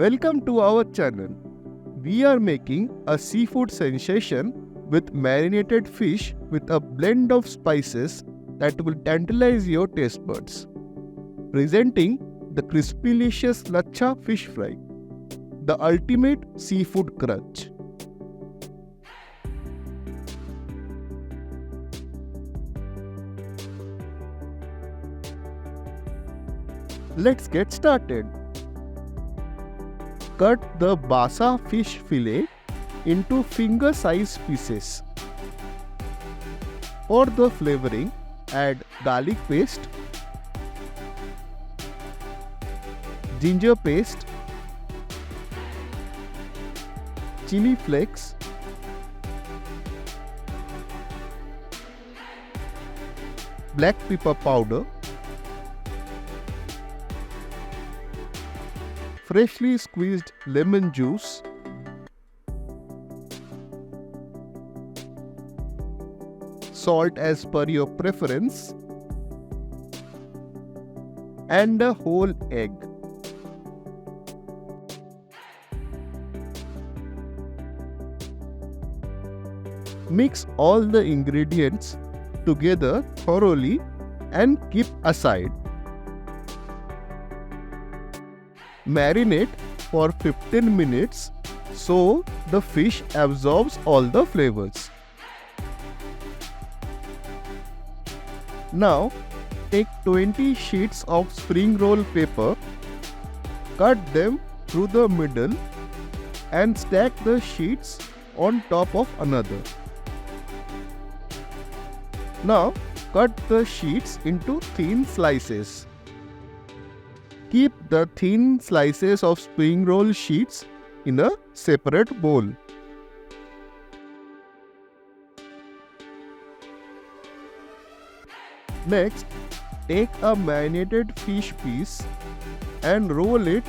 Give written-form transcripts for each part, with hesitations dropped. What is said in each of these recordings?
Welcome to our channel. We are making a seafood sensation with marinated fish with a blend of spices that will tantalize your taste buds. Presenting the Crispylicious Lachha Fish Fry, the ultimate seafood crunch. Let's get started. Cut the basa fish fillet into finger-sized pieces. For the flavoring, add garlic paste, ginger paste, chili flakes, black pepper powder, freshly squeezed lemon juice, salt as per your preference, and a whole egg. Mix all the ingredients together thoroughly and keep aside. Marinate for 15 minutes so the fish absorbs all the flavors. Now take 20 sheets of spring roll paper, cut them through the middle and stack the sheets on top of another. Now cut the sheets into thin slices. Keep the thin slices of spring roll sheets in a separate bowl. Next, take a marinated fish piece and roll it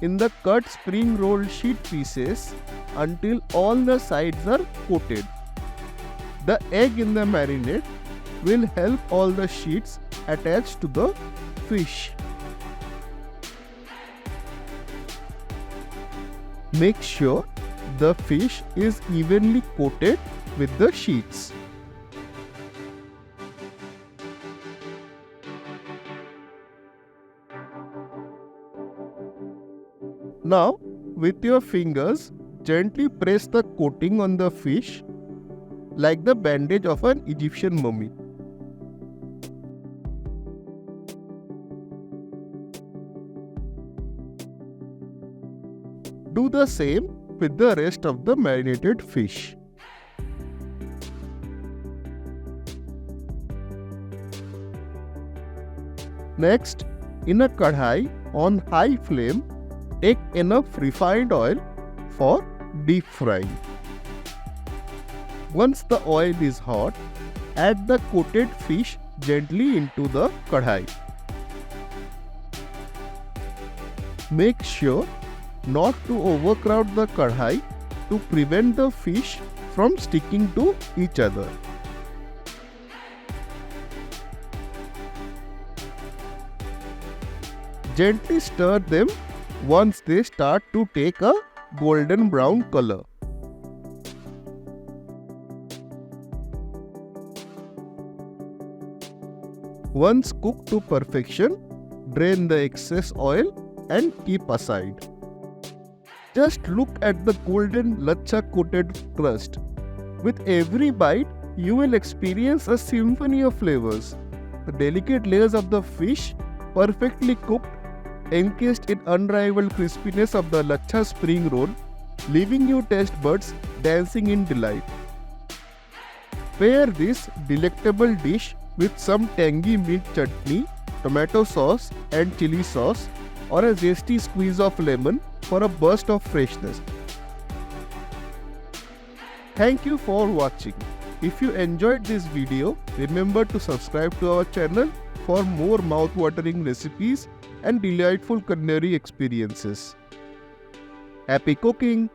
in the cut spring roll sheet pieces until all the sides are coated. The egg in the marinade will help all the sheets attach to the fish. Make sure the fish is evenly coated with the sheets. Now, with your fingers, gently press the coating on the fish like the bandage of an Egyptian mummy. Do the same with the rest of the marinated fish. Next, in a kadhai on high flame, take enough refined oil for deep frying. Once the oil is hot, add the coated fish gently into the kadhai. Make sure not to overcrowd the kadhai to prevent the fish from sticking to each other. Gently stir them once they start to take a golden brown color. Once cooked to perfection, drain the excess oil and keep aside. Just look at the golden lachha coated crust. With every bite, you will experience a symphony of flavors. The delicate layers of the fish, perfectly cooked, encased in unrivaled crispiness of the lachha spring roll, leaving your taste buds dancing in delight. Pair this delectable dish with some tangy mint chutney, tomato sauce and chili sauce, or a zesty squeeze of lemon for a burst of freshness. Thank you for watching. If you enjoyed this video, remember to subscribe to our channel for more mouth-watering recipes and delightful culinary experiences. Happy cooking!